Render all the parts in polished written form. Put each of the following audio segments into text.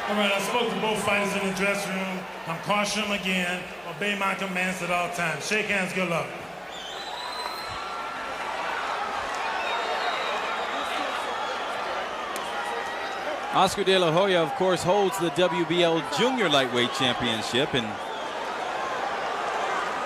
All right, I spoke to both fighters in the dressing room. I'm cautioning them again. Obey my commands at all times. Shake hands, good luck. Oscar De La Hoya, of course, holds the WBL Junior Lightweight Championship, and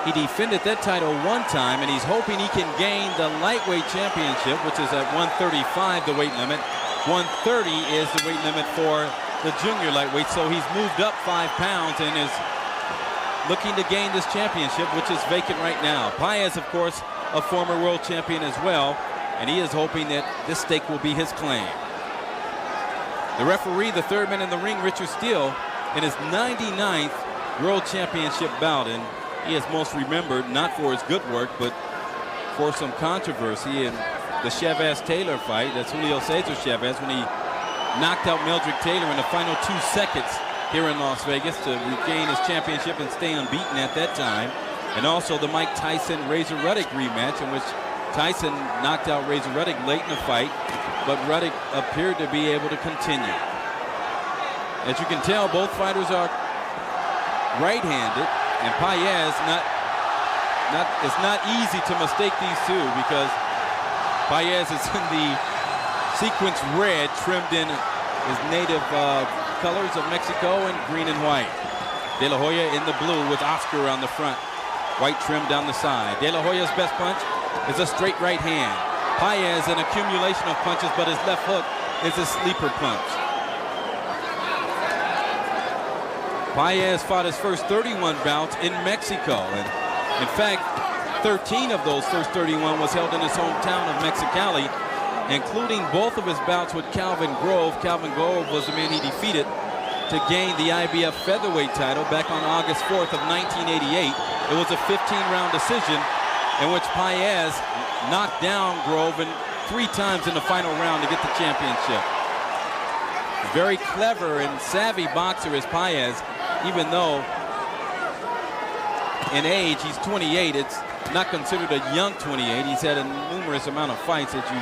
he defended that title one time, and he's hoping he can gain the Lightweight Championship, which is at 135, the weight limit. 130 is the weight limit for the junior lightweight, so he's moved up 5 pounds and is looking to gain this championship, which is vacant right now. Paez, of course, a former world champion as well, and he is hoping that this stake will be his claim. The referee, the third man in the ring, Richard Steele, in his 99th world championship bout, and he is most remembered not for his good work, but for some controversy in the Chavez-Taylor fight. That's Julio Cesar Chavez, when he knocked out Meldrick Taylor in the final 2 seconds here in Las Vegas to regain his championship and stay unbeaten at that time. And also the Mike Tyson-Razor Ruddock rematch, in which Tyson knocked out Razor Ruddock late in the fight, but Ruddock appeared to be able to continue. As you can tell, both fighters are right-handed, and Paez it's not easy to mistake these two, because Paez is in the sequence red, trimmed in his native colors of Mexico and green and white. De La Hoya in the blue with Oscar on the front, white trim down the side. De La Hoya's best punch is a straight right hand. Paez an accumulation of punches, but his left hook is a sleeper punch. Paez fought his first 31 bouts in Mexico, and in fact 13 of those first 31 was held in his hometown of Mexicali, including both of his bouts with Calvin Grove. Calvin Grove was the man he defeated to gain the IBF featherweight title back on August 4th of 1988. It was a 15-round decision in which Paez knocked down Grove 3 times in the final round to get the championship. Very clever and savvy boxer is Paez, even though in age he's 28. It's not considered a young 28. He's had a numerous amount of fights, as you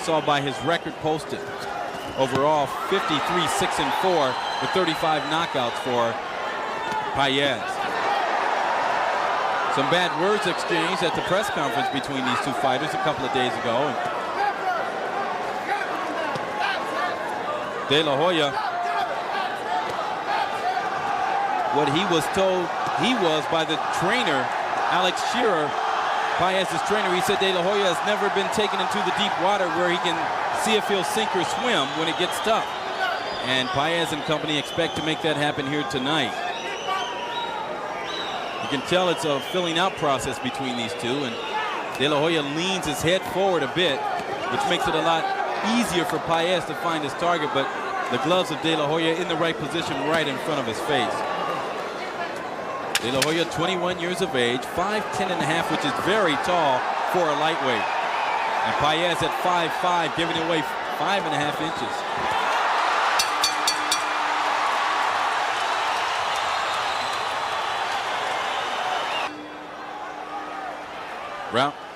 saw by his record posted. Overall, 53-6-4 with 35 knockouts for Paez. Some bad words exchanged at the press conference between these two fighters a couple of days ago. De La Hoya, what he was told he was by the trainer, Alex Shearer, Paez's trainer, he said De La Hoya has never been taken into the deep water where he can see if he'll sink or swim when it gets tough. And Paez and company expect to make that happen here tonight. You can tell it's a filling out process between these two, and De La Hoya leans his head forward a bit, which makes it a lot easier for Paez to find his target, but the gloves of De La Hoya in the right position right in front of his face. De La Hoya, 21 years of age, 5'10½", which is very tall for a lightweight. And Paez at 5'5", giving away 5.5 inches.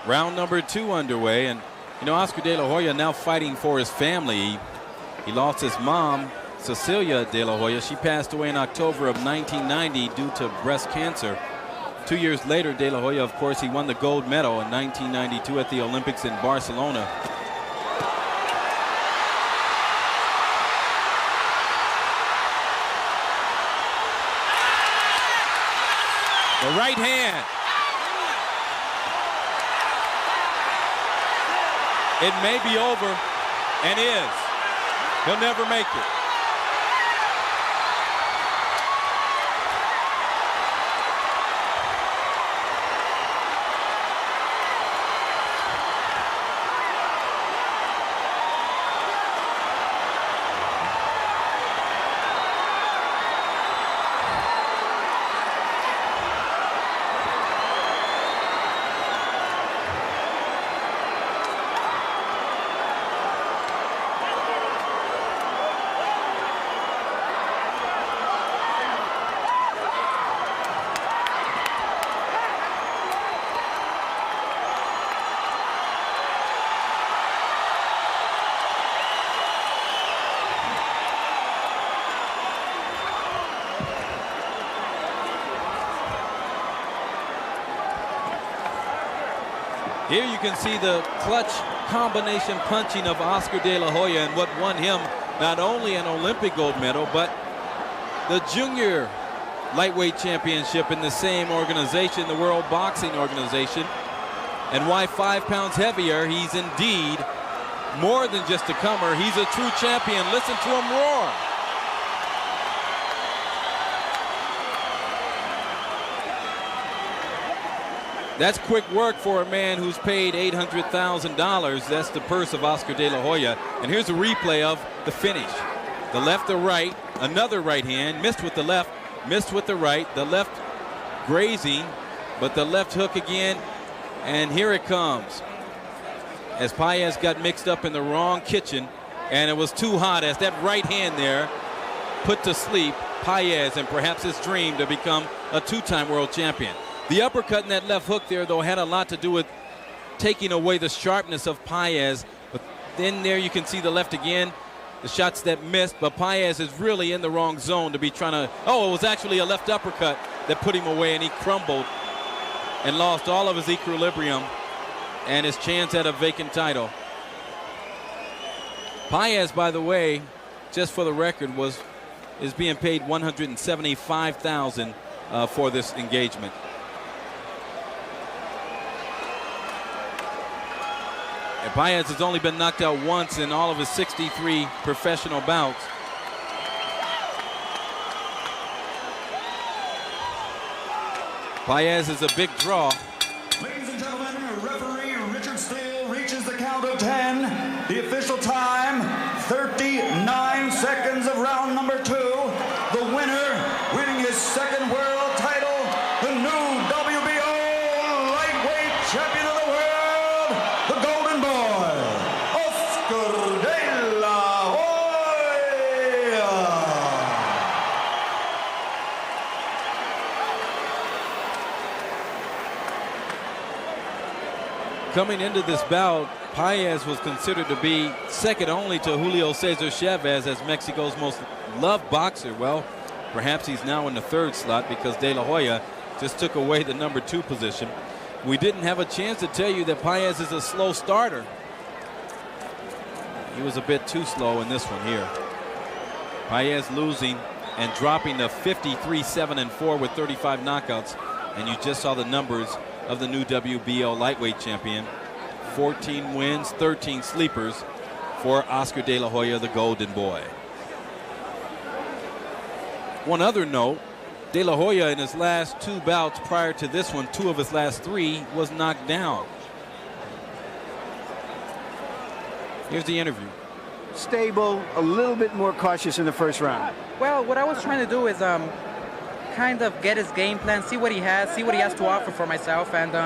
Round number 2 underway, and you know, Oscar De La Hoya now fighting for his family. He lost his mom, Cecilia De La Hoya. She passed away in October of 1990 due to breast cancer. 2 years later, De La Hoya, of course, he won the gold medal in 1992 at the Olympics in Barcelona. The right hand. It may be over, and is. He'll never make it. Here you can see the clutch combination punching of Oscar De La Hoya, and what won him not only an Olympic gold medal, but the junior lightweight championship in the same organization, the World Boxing Organization. And why 5 pounds heavier? He's indeed more than just a comer. He's a true champion. Listen to him roar. That's quick work for a man who's paid $800,000. That's the purse of Oscar De La Hoya. And here's a replay of the finish. The left to right, another right hand, missed with the left, missed with the right, the left grazing, but the left hook again, and here it comes. As Paez got mixed up in the wrong kitchen, and it was too hot as that right hand there put to sleep Paez and perhaps his dream to become a 2-time world champion. The uppercut and that left hook there, though, had a lot to do with taking away the sharpness of Paez. But then there you can see the left again, the shots that missed, but Paez is really in the wrong zone to be trying to, oh, it was actually a left uppercut that put him away, and he crumbled and lost all of his equilibrium and his chance at a vacant title. Paez, by the way, just for the record, is being paid $175,000 for this engagement. And Paez has only been knocked out once in all of his 63 professional bouts. Paez is a big draw. Ladies and gentlemen, referee Richard Steele reaches the count of 10. The official time, 39 seconds of round number 2. The winner, winning his 2nd world title, the new WBO lightweight champion of the world, the Golden Boy, Oscar De La Hoya. Coming into this bout, Paez was considered to be second only to Julio Cesar Chavez as Mexico's most loved boxer. Well, perhaps he's now in the 3rd slot because De La Hoya just took away the number 2 position. We didn't have a chance to tell you that Paez is a slow starter. He was a bit too slow in this one here. Paez losing and dropping to 53-7-4 with 35 knockouts. And you just saw the numbers of the new WBO lightweight champion. 14 wins, 13 sleepers for Oscar De La Hoya, the Golden Boy. One other note, De La Hoya in his last 2 bouts prior to this one, 2 of his last 3, was knocked down. Here's the interview. Stable, a little bit more cautious in the 1st round. Well, what I was trying to do is kind of get his game plan, see what he has to offer for myself, and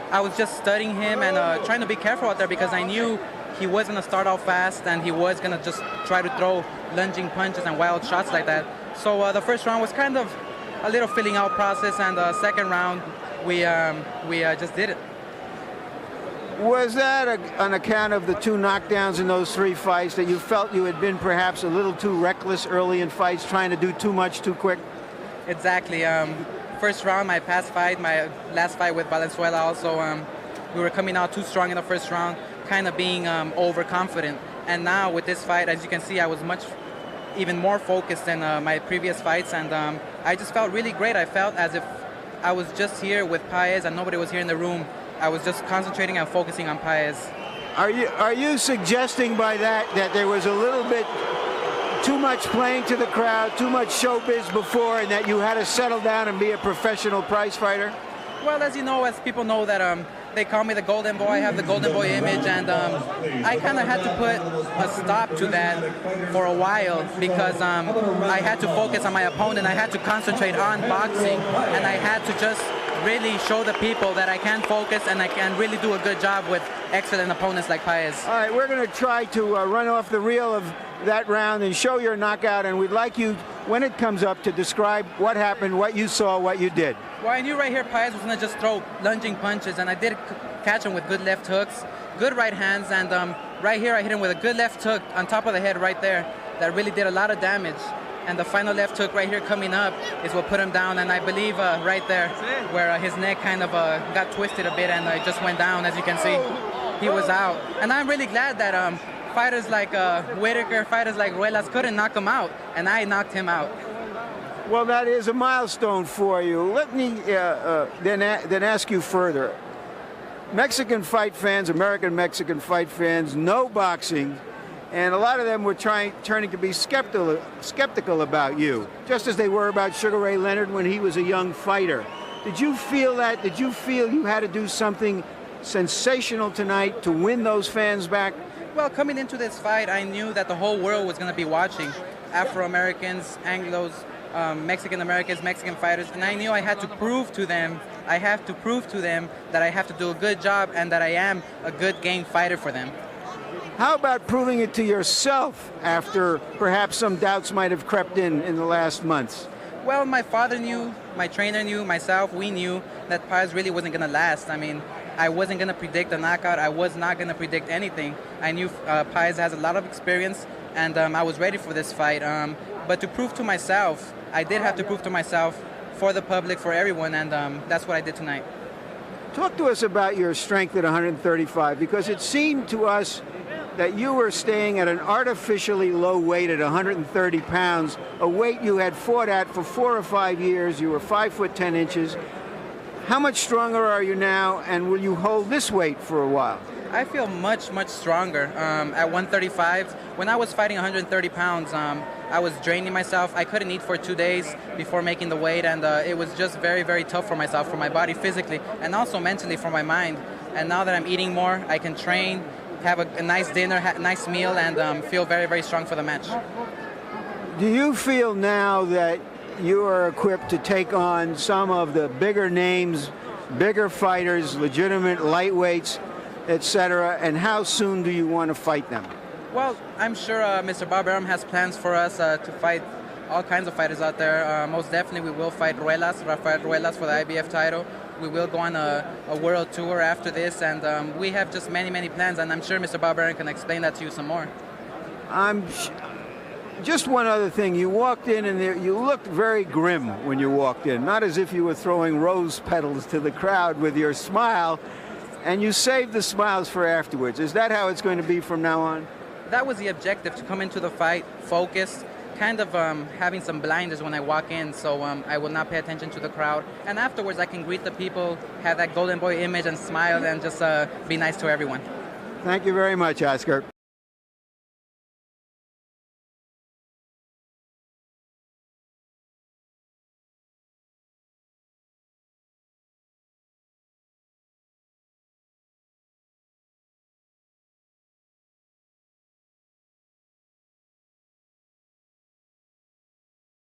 I was just studying him and trying to be careful out there because I knew he was going to start out fast and he was going to just try to throw lunging punches and wild shots like that. So the 1st round was kind of a little filling out process, and the 2nd round we just did it. Was that on account of the 2 knockdowns in those 3 fights that you felt you had been perhaps a little too reckless early in fights, trying to do too much too quick? Exactly. 1st round, my last fight with Valenzuela also, we were coming out too strong in the 1st round, kind of being overconfident. And now with this fight, as you can see, I was even more focused than my previous fights, and I just felt really great. I felt as if I was just here with Paez and nobody was here in the room. I was just concentrating and focusing on Paez. Are you suggesting by that there was a little bit too much playing to the crowd, too much showbiz before, and that you had to settle down and be a professional prize fighter? Well, as you know, as people know that they call me the Golden Boy, I have the Golden Boy image, and I kind of had to put a stop to that for a while because I had to focus on my opponent. I had to concentrate on boxing, and I had to just really show the people that I can focus and I can really do a good job with excellent opponents like Paez. All right, we're going to try to run off the reel of that round and show your knockout, and we'd like you, when it comes up, to describe what happened, what you saw, what you did. Well, I knew right here Paez was going to just throw lunging punches, and I did catch him with good left hooks, good right hands, and right here I hit him with a good left hook on top of the head right there that really did a lot of damage. And the final left hook right here coming up is what put him down. And I believe right there where his neck kind of got twisted a bit and it just went down, as you can see. He was out. And I'm really glad that fighters like Whitaker, fighters like Ruelas couldn't knock him out, and I knocked him out. Well, that is a milestone for you. Let me then ask you further. Mexican fight fans, American Mexican fight fans, know boxing, and a lot of them were turning to be skeptical about you, just as they were about Sugar Ray Leonard when he was a young fighter. Did you feel that? Did you feel you had to do something sensational tonight to win those fans back? Well, coming into this fight, I knew that the whole world was going to be watching. Afro-Americans, Anglos, Mexican-Americans, Mexican fighters, and I knew I had to prove to them, that I have to do a good job and that I am a good game fighter for them. How about proving it to yourself after perhaps some doubts might have crept in the last months? Well, my father knew, my trainer knew, myself, we knew that Paez really wasn't going to last. I mean, I wasn't going to predict a knockout. I was not going to predict anything. I knew Paez has a lot of experience, and I was ready for this fight. But to prove to myself, I did have to prove to myself, for the public, for everyone, and that's what I did tonight. Talk to us about your strength at 135, because it seemed to us that you were staying at an artificially low weight at 130 pounds, a weight you had fought at for 4 or 5 years. You were 5 foot 10 inches. How much stronger are you now, and will you hold this weight for a while? I feel much, much stronger at 135. When I was fighting 130 pounds, I was draining myself. I couldn't eat for 2 days before making the weight, and it was just very, very tough for myself, for my body physically, and also mentally for my mind. And now that I'm eating more, I can train, have a nice dinner, a nice meal, and feel very, very strong for the match. Do you feel now that you are equipped to take on some of the bigger names, bigger fighters, legitimate lightweights, etc., and how soon do you want to fight them? Well, I'm sure Mr. Bob Arum has plans for us to fight all kinds of fighters out there. Most definitely we will fight Rafael Ruelas for the IBF title. We will go on a world tour after this, and we have just many, many plans, and I'm sure Mr. Bob Arum can explain that to you some more. Just one other thing. You walked in and you looked very grim when you walked in, not as if you were throwing rose petals to the crowd with your smile, and you saved the smiles for afterwards. Is that how it's going to be from now on? That was the objective, to come into the fight focused, kind of having some blinders when I walk in, so I will not pay attention to the crowd. And afterwards, I can greet the people, have that golden boy image and smile, and just be nice to everyone. Thank you very much, Oscar.